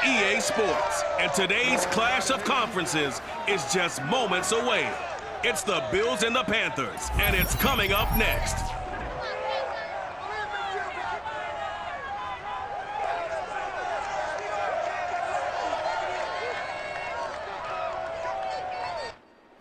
EA Sports, and today's clash of conferences is just moments away. It's the Bills and the Panthers, and it's coming up next.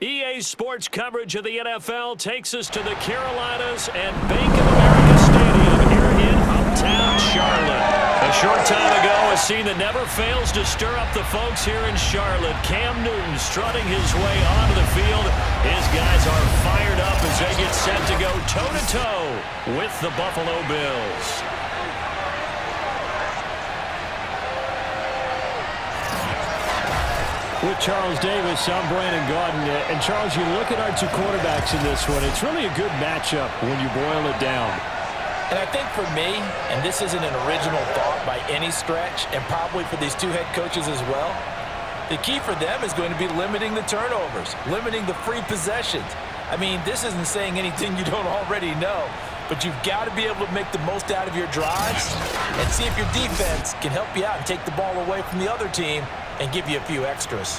EA Sports coverage of the NFL takes us to the Carolinas and Bank of America Stadium here in uptown Charlotte. A short time ago, a scene that never fails to stir up the folks here in Charlotte. Cam Newton strutting his way onto the field. His guys are fired up as they get set to go toe-to-toe with the Buffalo Bills. With Charles Davis, I'm Brandon Gaudin. And Charles, you look at our two quarterbacks in this one, it's really a good matchup when you boil it down. And I think for me, and this isn't an original thought by any stretch, and probably for these two head coaches as well, the key for them is going to be limiting the turnovers, limiting the free possessions. I mean, this isn't saying anything you don't already know, but you've got to be able to make the most out of your drives and see if your defense can help you out and take the ball away from the other team and give you a few extras.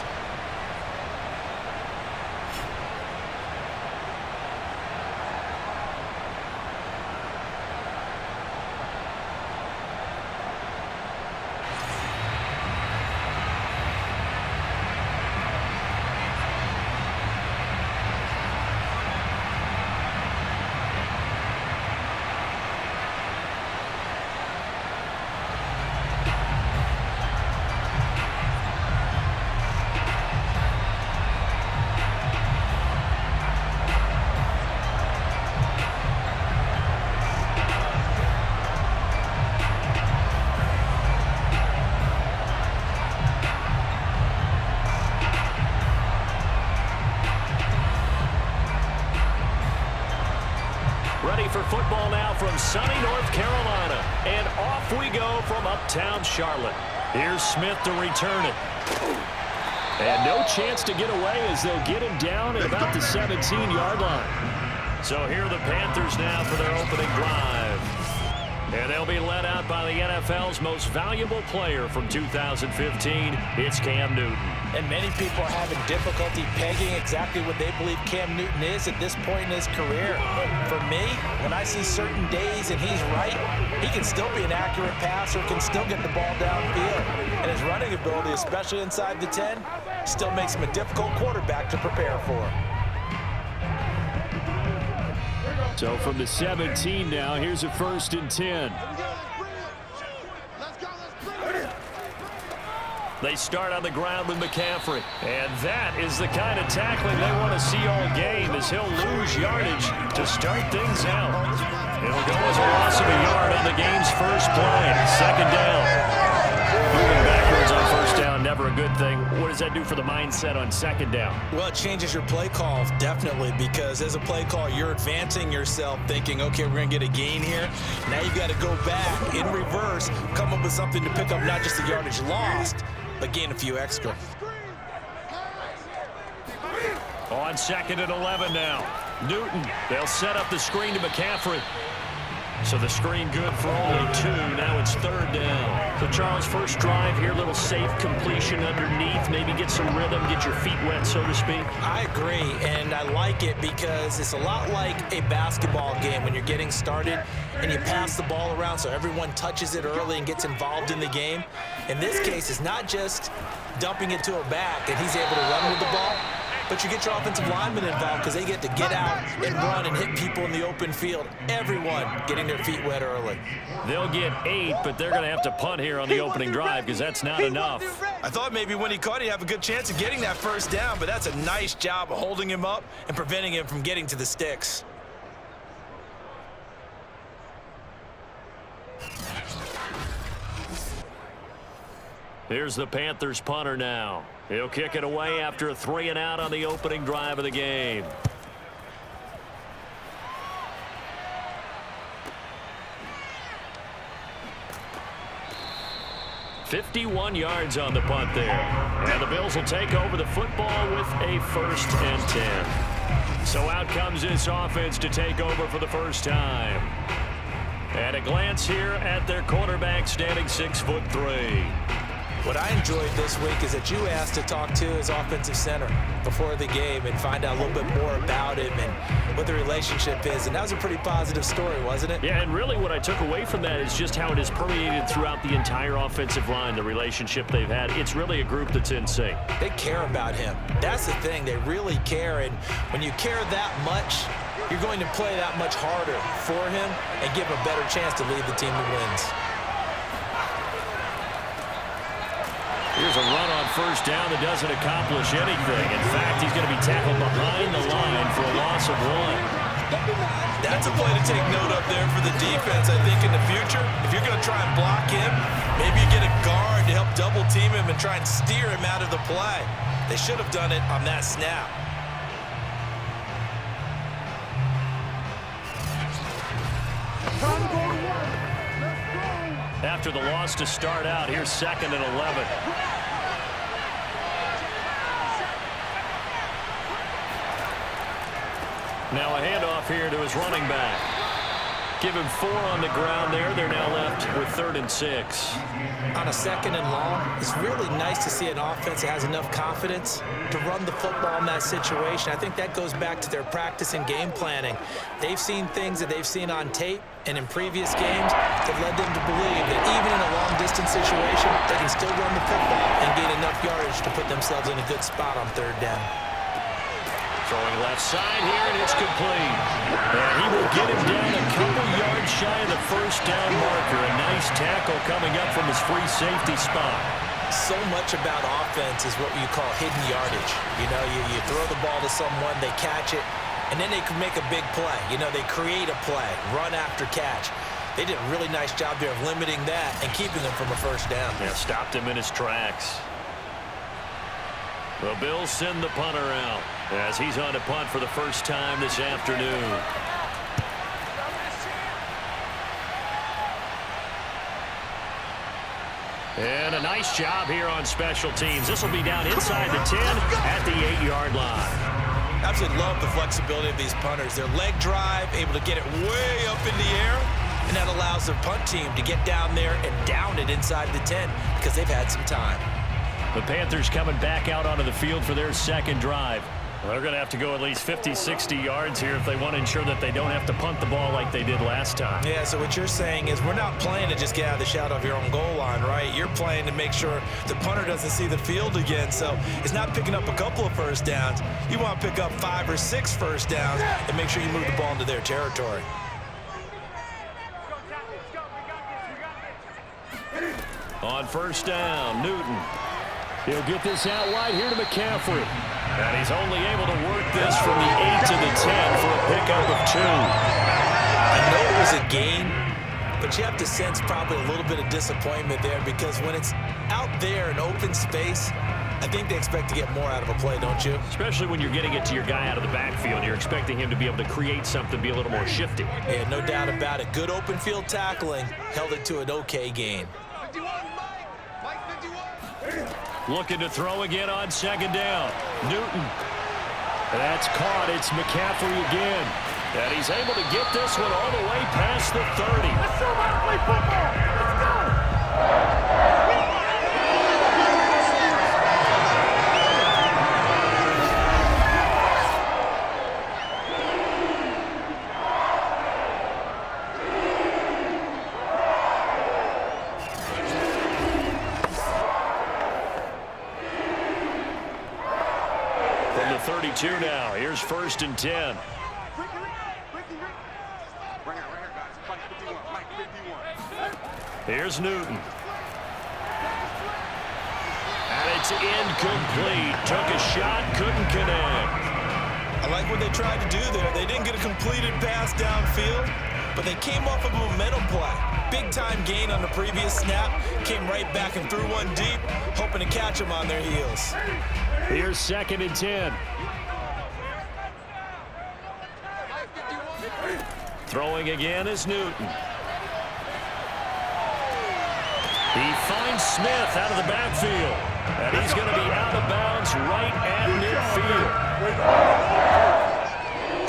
For football now from sunny North Carolina. And off we go from uptown Charlotte. Here's Smith to return it. And no chance to get away as they'll get him down at about the 17-yard line. So here are the Panthers now for their opening drive. And they'll be led out by the NFL's most valuable player from 2015. It's Cam Newton. And many people are having difficulty pegging exactly what they believe Cam Newton is at this point in his career. For me, when I see certain days and he's right, he can still be an accurate passer, can still get the ball downfield. And his running ability, especially inside the 10, still makes him a difficult quarterback to prepare for. So from the 17 now, here's a 1st and 10. They start on the ground with McCaffrey. And that is the kind of tackling they want to see all game as he'll lose yardage to start things out. It'll go as a loss of a yard on the game's first play. 2nd down. Moving backwards on 1st down, never a good thing. What does that do for the mindset on 2nd down? Well, it changes your play call, definitely, because as a play call, you're advancing yourself thinking, okay, we're going to get a gain here. Now you've got to go back in reverse, come up with something to pick up not just the yardage lost, but gain a few extra. On 2nd and 11 now. Newton, they'll set up the screen to McCaffrey. So the screen good for only 2. Now it's 3rd down. So Charles, first drive here, little safe completion underneath. Maybe get some rhythm, get your feet wet, so to speak. I agree, and I like it because it's a lot like a basketball game when you're getting started and you pass the ball around so everyone touches it early and gets involved in the game. In this case, it's not just dumping it to a back and he's able to run with the ball, but you get your offensive linemen involved because they get to get out and run and hit people in the open field. Everyone getting their feet wet early. They'll get 8, but they're going to have to punt here on the opening drive because that's not enough. I thought maybe when he caught, he'd have a good chance of getting that 1st down, but that's a nice job of holding him up and preventing him from getting to the sticks. Here's the Panthers punter now. He'll kick it away after a 3-and-out on the opening drive of the game. "51 yards on the punt there. And the Bills will take over the football with a 1st and 10. So out comes this offense to take over for the first time. And a glance here at their quarterback standing 6'3". What I enjoyed this week is that you asked to talk to his offensive center before the game and find out a little bit more about him and what the relationship is. And that was a pretty positive story, wasn't it? Yeah, and really what I took away from that is just how it has permeated throughout the entire offensive line, the relationship they've had. It's really a group that's in sync. They care about him. That's the thing. They really care. And when you care that much, you're going to play that much harder for him and give him a better chance to lead the team to wins. Here's a run on first down that doesn't accomplish anything. In fact, he's going to be tackled behind the line for a loss of 1. That's a play to take note of there for the defense, I think, in the future. If you're going to try and block him, maybe you get a guard to help double team him and try and steer him out of the play. They should have done it on that snap. After the loss to start out, here's 2nd and 11. Now a handoff here to his running back. Give him 4 on the ground there. They're now left with 3rd and 6. On a 2nd and long, it's really nice to see an offense that has enough confidence to run the football in that situation. I think that goes back to their practice and game planning. They've seen things that they've seen on tape and in previous games that led them to believe that even in a long-distance situation, they can still run the football and gain enough yardage to put themselves in a good spot on 3rd down. Throwing left side here, and it's complete. And he will get him down a couple yards shy of the first down marker. A nice tackle coming up from his free safety spot. So much about offense is what you call hidden yardage. You know, you throw the ball to someone, they catch it, and then they can make a big play. You know, they create a play, run after catch. They did a really nice job there of limiting that and keeping him from a first down. Yeah, stopped him in his tracks. The Bills send the punter out as he's on to punt for the first time this afternoon. And a nice job here on special teams. This will be down inside the 10 at the 8-yard line. Absolutely love the flexibility of these punters. Their leg drive, able to get it way up in the air, and that allows their punt team to get down there and down it inside the 10 because they've had some time. The Panthers coming back out onto the field for their second drive. Well, they're going to have to go at least 50, 60 yards here if they want to ensure that they don't have to punt the ball like they did last time. Yeah, so what you're saying is we're not playing to just get out of the shadow of your own goal line, right? You're playing to make sure the punter doesn't see the field again. So it's not picking up a couple of first downs. You want to pick up 5 or 6 first downs and make sure you move the ball into their territory. On first down, Newton. He'll get this out wide here to McCaffrey. And he's only able to work this from the 8 to the 10 for a pickup of 2. I know it was a gain, but you have to sense probably a little bit of disappointment there because when it's out there in open space, I think they expect to get more out of a play, don't you? Especially when you're getting it to your guy out of the backfield. You're expecting him to be able to create something, be a little more shifty. Yeah, no doubt about it. Good open field tackling held it to an okay gain. Looking to throw again on second down. Newton. That's caught. It's McCaffrey again. And he's able to get this one all the way past the 30. Let's go, man. Play football. Let's go. From the 32 now. Here's 1st and 10. Here's Newton. And it's incomplete. Took a shot, couldn't connect. I like what they tried to do there. They didn't get a completed pass downfield, but they came off of a momentum play. Big-time gain on the previous snap. Came right back and threw one deep, hoping to catch them on their heels. Here's 2nd and 10. Throwing again is Newton. He finds Smith out of the backfield. And he's going to be out of bounds right at midfield.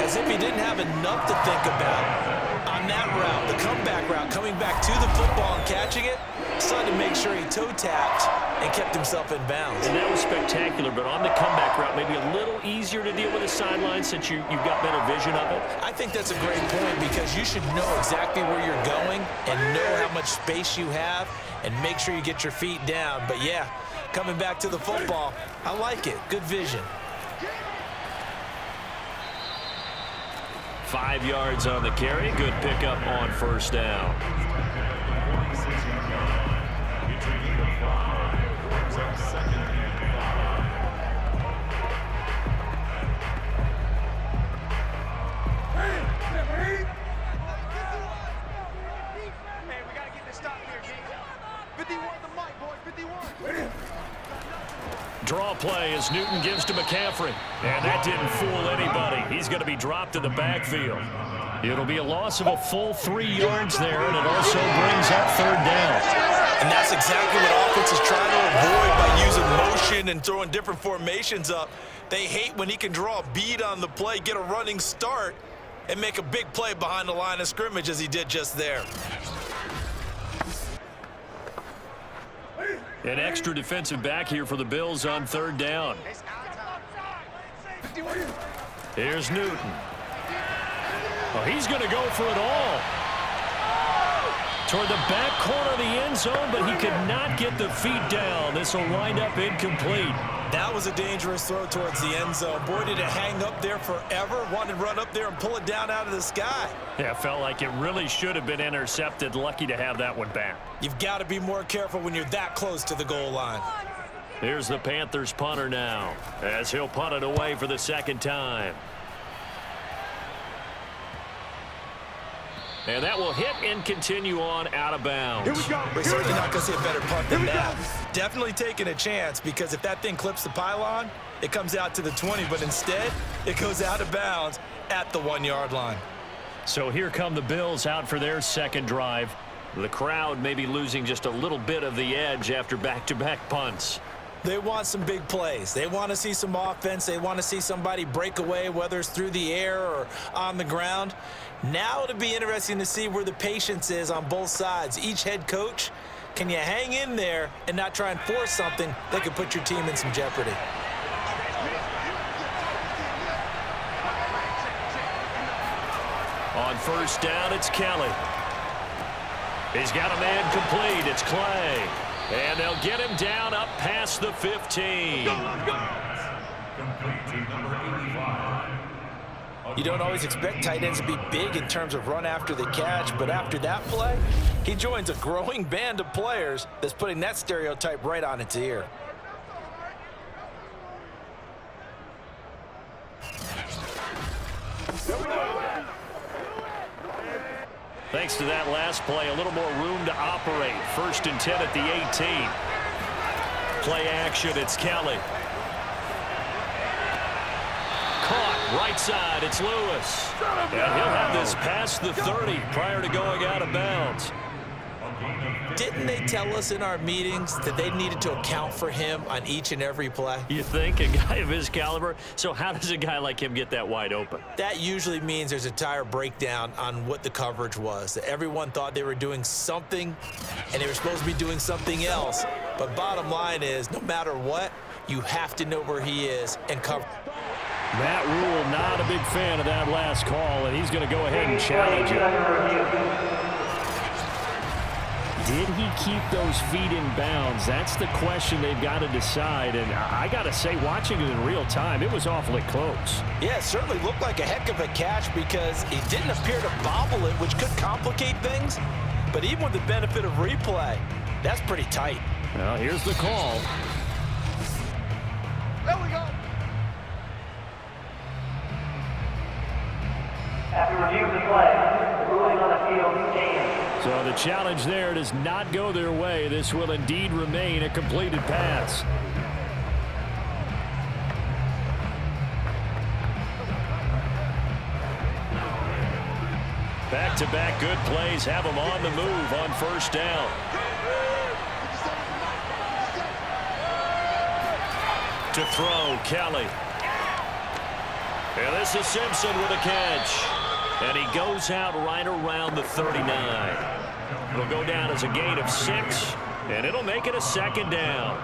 As if he didn't have enough to think about On that route, the comeback route, coming back to the football and catching it, decided to make sure he toe-tapped and kept himself in bounds. And that was spectacular, but on the comeback route, maybe a little easier to deal with the sideline since you've got better vision of it. I think that's a great point because you should know exactly where you're going and know how much space you have and make sure you get your feet down. But, yeah, coming back to the football, I like it. Good vision. 5 yards on the carry. Good pickup on first down. Draw play as Newton gives to McCaffrey. And that didn't fool anybody. He's going to be dropped in the backfield. It'll be a loss of a full 3 yards there, and it also brings up third down. And that's exactly what offense is trying to avoid by using motion and throwing different formations up. They hate when he can draw a bead on the play, get a running start, and make a big play behind the line of scrimmage as he did just there. An extra defensive back here for the Bills on third down. Here's Newton. Oh, he's going to go for it all. Toward the back corner of the end zone, but he could not get the feet down. This will wind up incomplete. That was a dangerous throw towards the end zone. Boy, did it hang up there forever. Wanted to run up there and pull it down out of the sky. Yeah, felt like it really should have been intercepted. Lucky to have that one back. You've got to be more careful when you're that close to the goal line. Here's the Panthers punter now, as he'll punt it away for the second time. And that will hit and continue on out of bounds. Here we go. We're certainly not going to see a better punt than that. Definitely taking a chance because if that thing clips the pylon, it comes out to the 20, but instead it goes out of bounds at the 1 yard line. So here come the Bills out for their second drive. The crowd may be losing just a little bit of the edge after back-to-back punts. They want some big plays. They want to see some offense. They want to see somebody break away, whether it's through the air or on the ground. Now it'll be interesting to see where the patience is on both sides. Each head coach, can you hang in there and not try and force something that could put your team in some jeopardy? On first down, it's Kelly. He's got a man complete. It's Clay. And they'll get him down up past the 15. You don't always expect tight ends to be big in terms of run after the catch, but after that play, he joins a growing band of players that's putting that stereotype right on its ear. Thanks to that last play, a little more room to operate. 1st and 10 at the 18. Play action, it's Kelly. Caught, right side, it's Lewis. And he'll have this past the 30 prior to going out of bounds. Didn't they tell us in our meetings that they needed to account for him on each and every play? You think? A guy of his caliber? So how does a guy like him get that wide open? That usually means there's a tire breakdown on what the coverage was. That everyone thought they were doing something, and they were supposed to be doing something else. But bottom line is, no matter what, you have to know where he is and cover. Matt Rule not a big fan of that last call, and he's going to go ahead and challenge it. Did he keep those feet in bounds? That's the question they've got to decide. And I got to say, watching it in real time, it was awfully close. Yeah, it certainly looked like a heck of a catch because he didn't appear to bobble it, which could complicate things. But even with the benefit of replay, that's pretty tight. Well, here's the call. There we go. After reviewing the play, the ruling on the field stands. So the challenge there does not go their way. This will indeed remain a completed pass. Back-to-back good plays have them on the move on first down. To throw, Kelly. And this is Simpson with a catch. And he goes out right around the 39. It'll go down as a gain of 6, and it'll make it a 2nd down.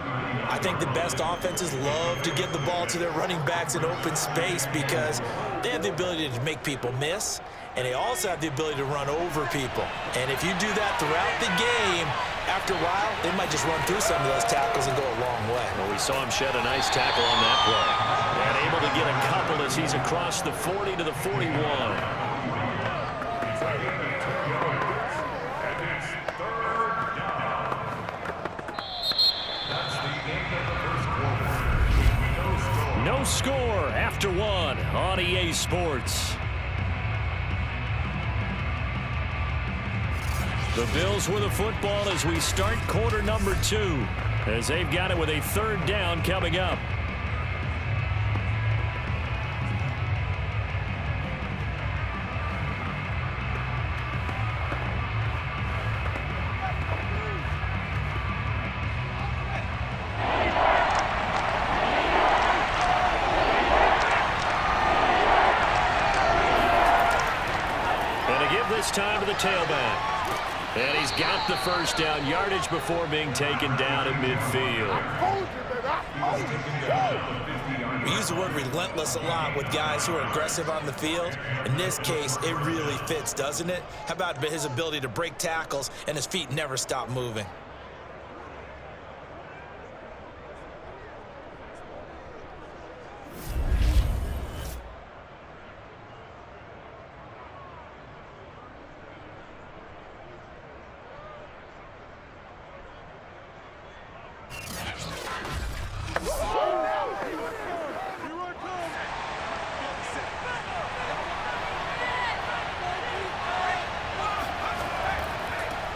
I think the best offenses love to get the ball to their running backs in open space because they have the ability to make people miss, and they also have the ability to run over people. And if you do that throughout the game, after a while, they might just run through some of those tackles and go a long way. Well, we saw him shed a nice tackle on that play. And able to get a couple as he's across the 40 to the 41. No score after 1 on EA Sports. The Bills with the football as we start quarter number 2, as they've got it with a 3rd down coming up. This time to the tailback. And he's got the 1st down yardage before being taken down at midfield. We use the word relentless a lot with guys who are aggressive on the field. In this case, it really fits, doesn't it? How about his ability to break tackles and his feet never stop moving?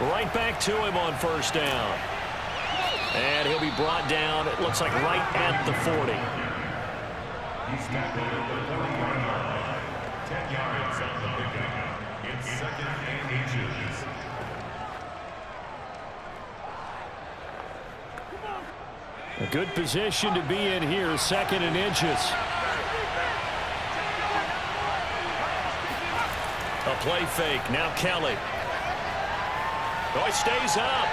Right back to him on 1st down. And he'll be brought down, it looks like, right at the 40. He's tackled at the 40-yard line. 10 yards on the pickup. It's 2nd and inches. A good position to be in here, 2nd and inches. A play fake, now Kelly. Oh, he stays up.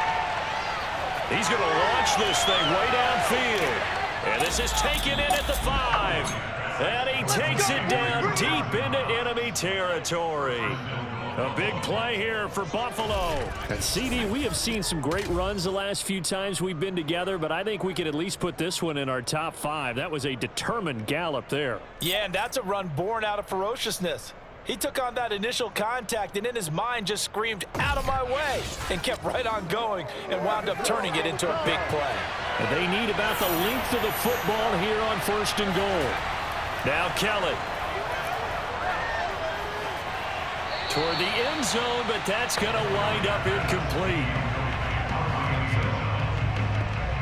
He's going to launch this thing way downfield. And this is taken in at the 5. And he takes it down deep into enemy territory. A big play here for Buffalo. And CD, we have seen some great runs the last few times we've been together, but I think we can at least put this one in our top 5. That was a determined gallop there. Yeah, and that's a run born out of ferociousness. He took on that initial contact and in his mind just screamed, "Out of my way," and kept right on going and wound up turning it into a big play. And they need about the length of the football here on 1st and goal. Now Kelly. Toward the end zone, but that's going to wind up incomplete.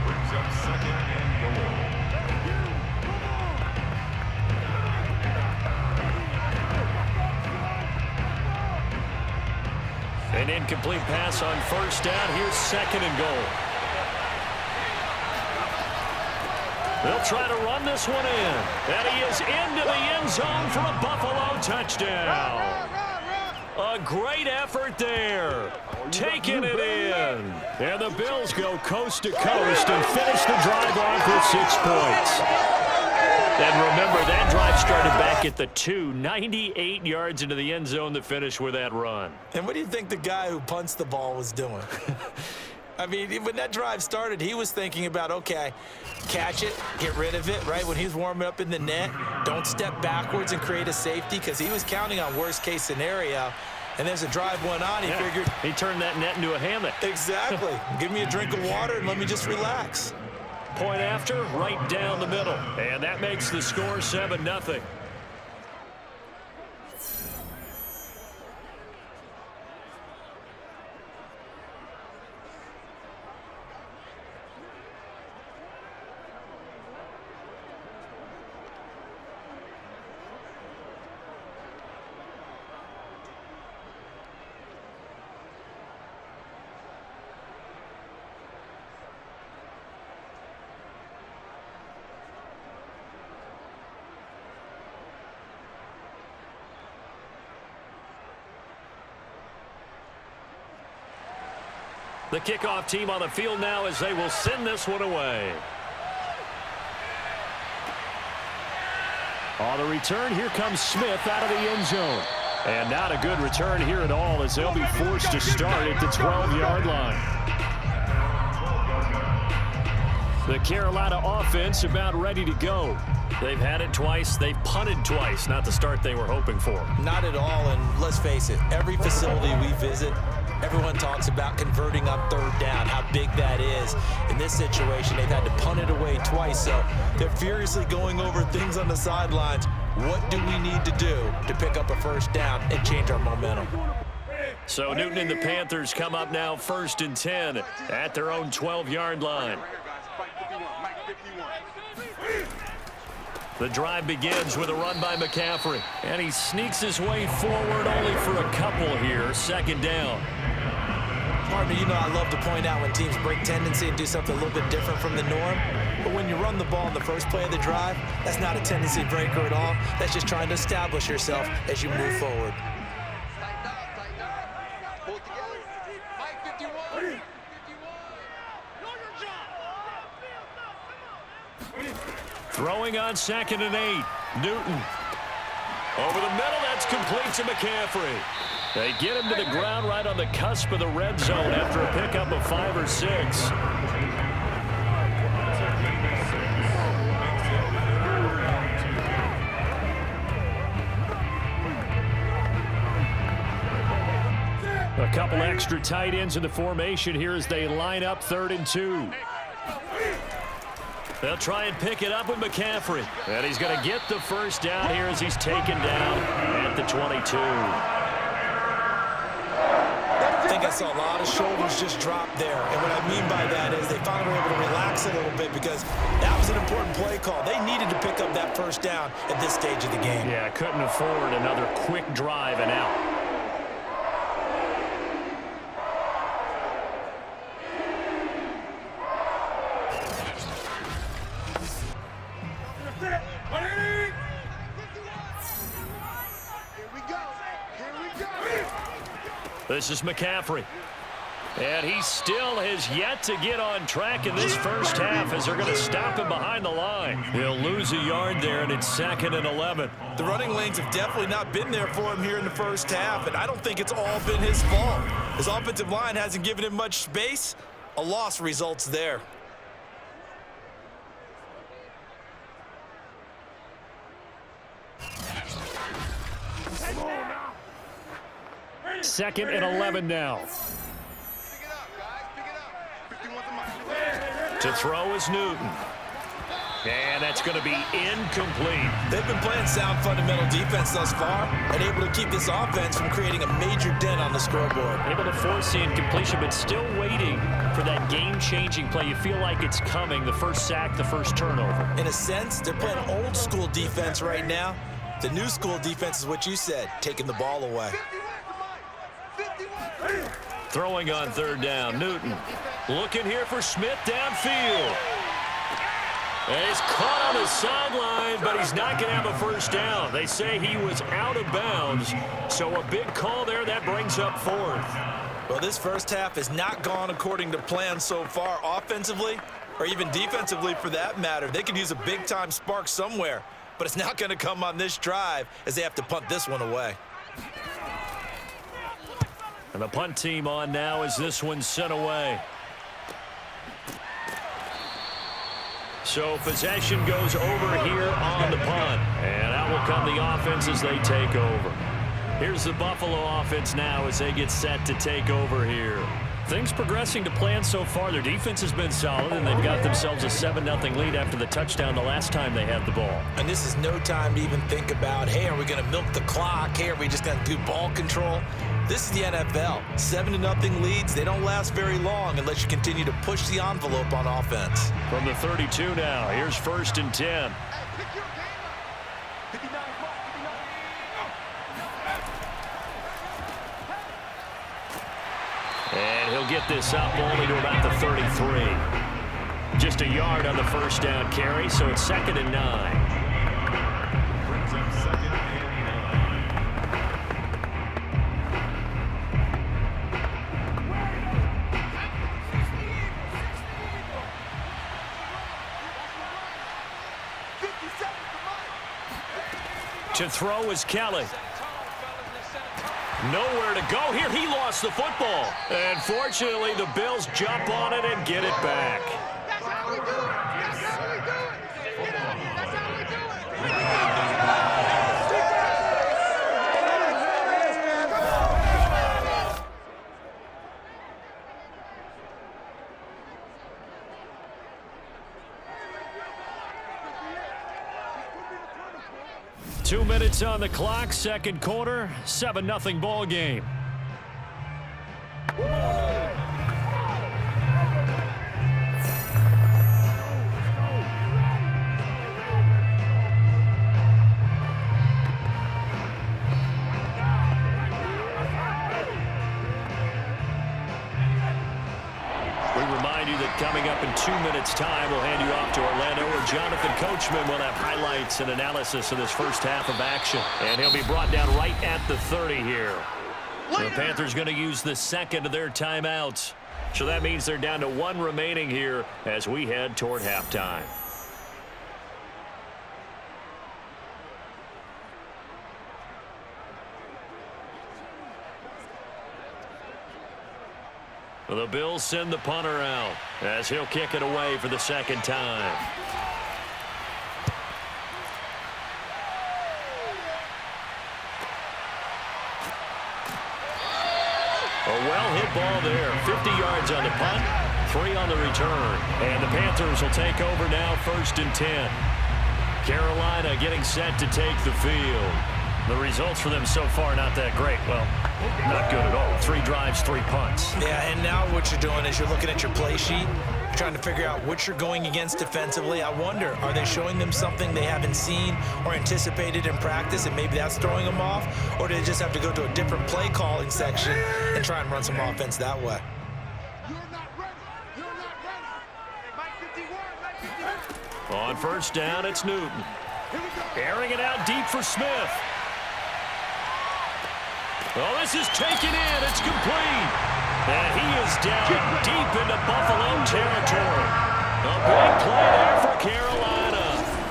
Brings up 2nd and goal. An incomplete pass on 1st down. Here's 2nd and goal. They'll try to run this one in. And he is into the end zone for a Buffalo touchdown. A great effort there. Taking it in. And the Bills go coast to coast and finish the drive off with 6 points. And remember, that drive started back at the 2, 98 yards into the end zone to finish with that run. And what do you think the guy who punts the ball was doing? I mean, when that drive started, he was thinking about, okay, catch it, get rid of it, right? When he was warming up in the net, don't step backwards and create a safety because he was counting on worst-case scenario. And as the drive went on, he figured... He turned that net into a hammock. Exactly. Give me a drink of water and let me just relax. Point after, right down the middle. And that makes the score 7-0. The kickoff team on the field now as they will send this one away. On the return, here comes Smith out of the end zone. And not a good return here at all as they'll be forced to start at the 12-yard line. The Carolina offense about ready to go. They've had it twice. They've punted twice. Not the start they were hoping for. Not at all, and let's face it, every facility we visit, everyone talks about converting on third down, how big that is. In this situation, they've had to punt it away twice, so they're furiously going over things on the sidelines. What do we need to do to pick up a first down and change our momentum? So Newton and the Panthers come up now 1st and 10 at their own 12-yard line. The drive begins with a run by McCaffrey. And he sneaks his way forward only for a couple here. 2nd down. Partner, you know I love to point out when teams break tendency and do something a little bit different from the norm. But when you run the ball in the first play of the drive, that's not a tendency breaker at all. That's just trying to establish yourself as you move forward. Throwing on 2nd and 8. Newton. Over the middle, that's complete to McCaffrey. They get him to the ground right on the cusp of the red zone after a pickup of 5 or 6. A couple extra tight ends in the formation here as they line up 3rd and 2. They'll try and pick it up with McCaffrey. And he's going to get the first down here as he's taken down at the 22. I think I saw a lot of shoulders just drop there. And what I mean by that is they finally were able to relax a little bit because that was an important play call. They needed to pick up that first down at this stage of the game. Yeah, couldn't afford another quick drive and out. This is McCaffrey. And he still has yet to get on track in this first half as they're going to stop him behind the line. He'll lose a yard there, and it's 2nd and 11. The running lanes have definitely not been there for him here in the first half, and I don't think it's all been his fault. His offensive line hasn't given him much space. A loss results there. Second and 11 now. To throw is Newton. And that's going to be incomplete. They've been playing sound fundamental defense thus far and able to keep this offense from creating a major dent on the scoreboard. Able to force the incompletion, but still waiting for that game-changing play. You feel like it's coming, the first sack, the first turnover. In a sense, they're playing old school defense right now. The new school defense is what you said, taking the ball away. Throwing on 3rd down, Newton. Looking here for Smith downfield. And he's caught on the sideline, but he's not going to have a first down. They say he was out of bounds, so a big call there. That brings up 4th. Well, this first half has not gone according to plan so far offensively, or even defensively for that matter. They could use a big-time spark somewhere, but it's not going to come on this drive as they have to punt this one away. And the punt team on now as this one's sent away. So possession goes over here on the punt. And out will come the offense as they take over. Here's the Buffalo offense now as they get set to take over here. Things progressing to plan so far. Their defense has been solid, and they've got themselves a 7-0 lead after the touchdown the last time they had the ball. And this is no time to even think about, hey, are we going to milk the clock? Hey, are we just going to do ball control? This is the NFL. 7-0 leads, they don't last very long unless you continue to push the envelope on offense. From the 32 now, here's 1st and 10. And he'll get this up only to about the 33. Just a yard on the first down carry, so it's 2nd and 9. To throw is Kelly. Nowhere to go here. He lost the football. And fortunately, the Bills jump on it and get it back. That's how we do it. That's how we do it. Get out. That's how we do it. 2 minutes on the clock, second quarter, 7-0 ball game. Coming up in 2 minutes' time, we'll hand you off to Orlando, where Jonathan Coachman will have highlights and analysis of this first half of action. And he'll be brought down right at the 30 here. The Panthers going to use the second of their timeouts. So that means they're down to 1 remaining here as we head toward halftime. The Bills send the punter out as he'll kick it away for the second time. A well-hit ball there. 50 yards on the punt, 3 on the return. And the Panthers will take over now, 1st and 10. Carolina getting set to take the field. The results for them so far not that great. Well, not good at all. 3 drives, 3 punts. Yeah, and now what you're doing is you're looking at your play sheet, trying to figure out what you're going against defensively. I wonder, are they showing them something they haven't seen or anticipated in practice, and maybe that's throwing them off? Or do they just have to go to a different play calling section and try and run some offense that way? You're not ready. You're not ready. Mike 51, Mike 51. On first down, it's Newton. Airing it out deep for Smith. Oh, this is taken in. It's complete. And he is down deep into Buffalo territory. A big play there for Carolina.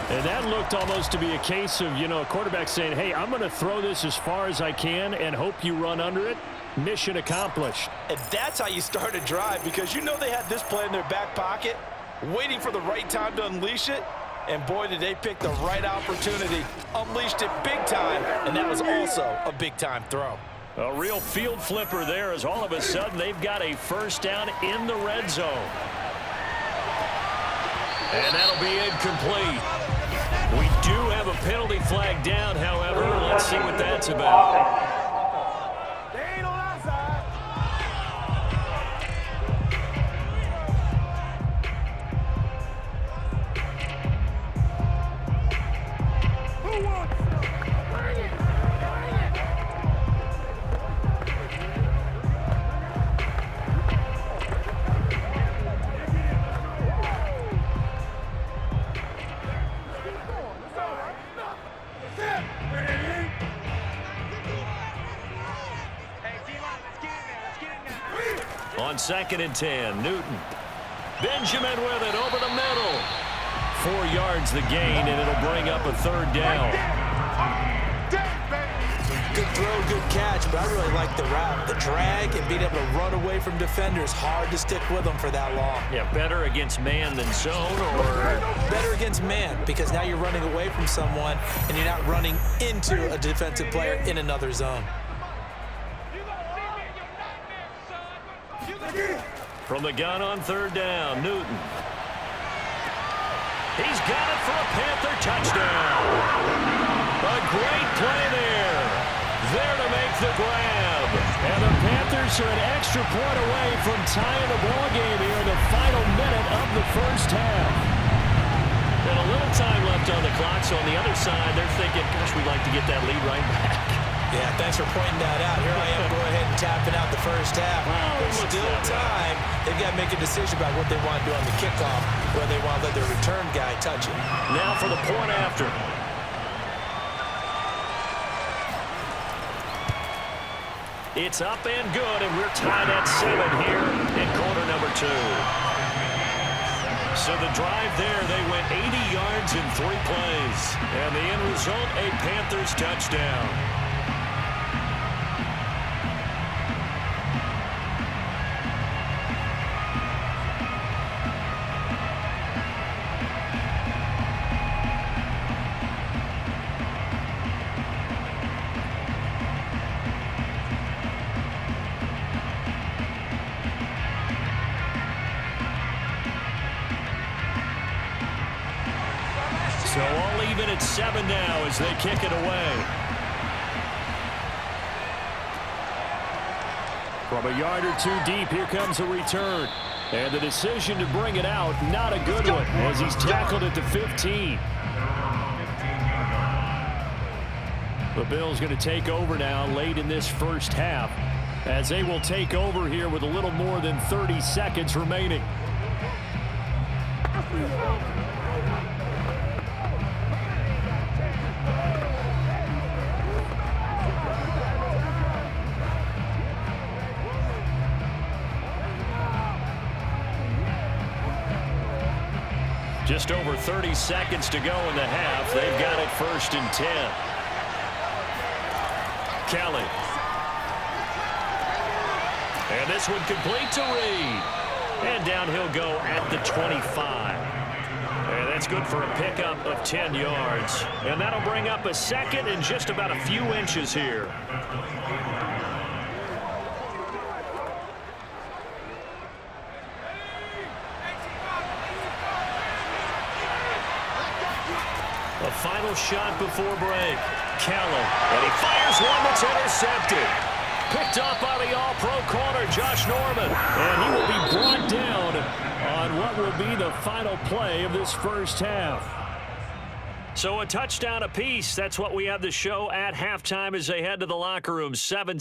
And that looked almost to be a case of, a quarterback saying, hey, I'm going to throw this as far as I can and hope you run under it. Mission accomplished. And that's how you start a drive, because they had this play in their back pocket, waiting for the right time to unleash it. And boy, did they pick the right opportunity. Unleashed it big time, and that was also a big-time throw. A real field flipper there, as all of a sudden they've got a first down in the red zone. And that'll be incomplete. We do have a penalty flag down, however. Let's see what that's about. They ain't on our side. Who wants it? Bring it. On 2nd and 10, Newton. Benjamin with it over the middle. 4 yards the gain, and it'll bring up a 3rd down. Good throw, good catch, but I really like the route. The drag and being able to run away from defenders, hard to stick with them for that long. Yeah, better against man than zone, or? Better against man, because now you're running away from someone, and you're not running into a defensive player in another zone. From the gun on 3rd down, Newton. He's got it for a Panther touchdown. A great play there. There to make the grab. And the Panthers are an extra point away from tying the ball game here in the final minute of the first half. And a little time left on the clock, so on the other side, they're thinking, gosh, we'd like to get that lead right back. Yeah, thanks for pointing that out. Here I am going ahead and tapping out the first half. There's still time. They've got to make a decision about what they want to do on the kickoff, whether they want to let their return guy touch it. Now for the point after. It's up and good, and we're tied at 7 here in quarter number 2. So the drive there, they went 80 yards yards in 3 plays. And the end result, a Panthers touchdown. So all even at 7 now as they kick it away. From a yard or 2 deep, here comes a return. And the decision to bring it out, not a good one, as he's tackled at the 15. The Bills going to take over now late in this first half, as they will take over here with a little more than 30 seconds remaining. Just over 30 seconds to go in the half. They've got it 1st and 10. Kelly. And this one complete to Reed. And down he'll go at the 25. And that's good for a pickup of 10 yards. And that'll bring up a 2nd and just about a few inches here. A final shot before break. Kelly. And he fires one that's intercepted. Picked up by the all-pro corner, Josh Norman. And he will be brought down on what will be the final play of this first half. So a touchdown apiece. That's what we have the show at halftime as they head to the locker room. 7-7.